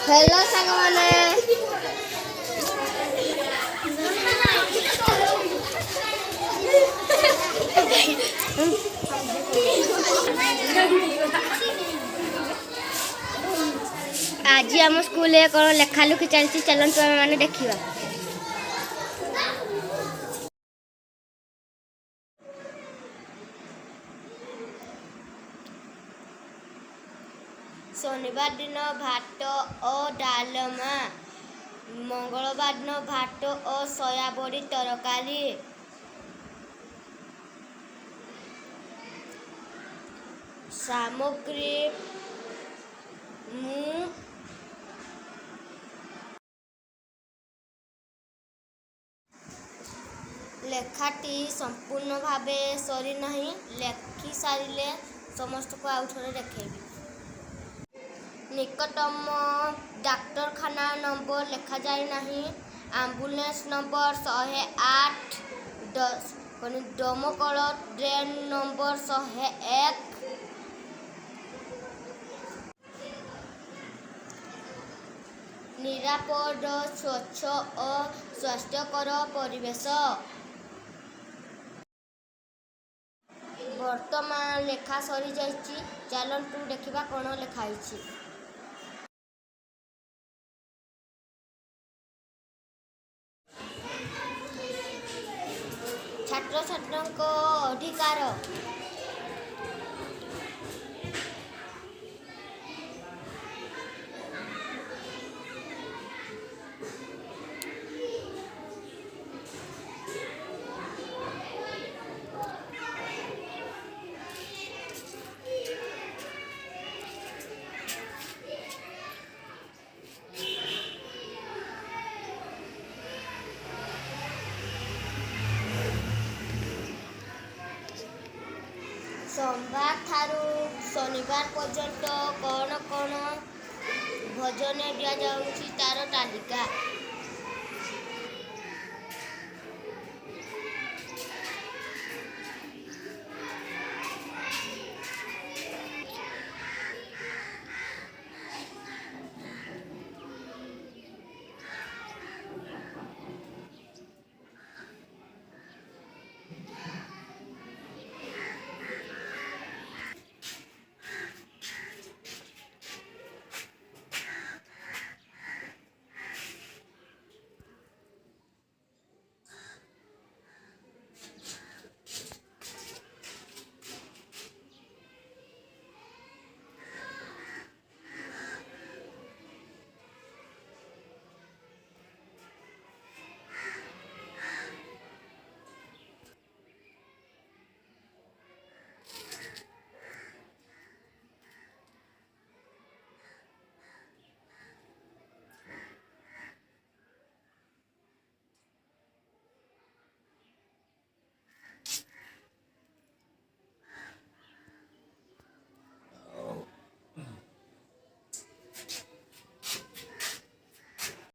Hello सागवाने आज आम school कौन लेखा लुखी चलती चलतु आम मैंने देखा। शनिवार दिन भात और डालमा, मंगलवार दिन भात और सोयाबड़ी तरकारी, सामग्री लेखाटी संपूर्ण भावे सरी नहीं, लेखि सारे समस्त को आउ थे देखेबी। निकटतम डाक्तरखाना नंबर लिखा जाए नहीं, एम्बुलेंस नंबर 108, दमकल ट्रेन नंबर 101, निरापद स्वच्छ और स्वास्थ्यकर परिवेश। वर्तमान लेखा सरी जाइछि, चलतु देखा कौन लिखाई। छात्र छात्र अधिकार सोमवार ठारू शनिवार पर्यंत कौन कौन भोजन दि जाऊँगी तार तालिका।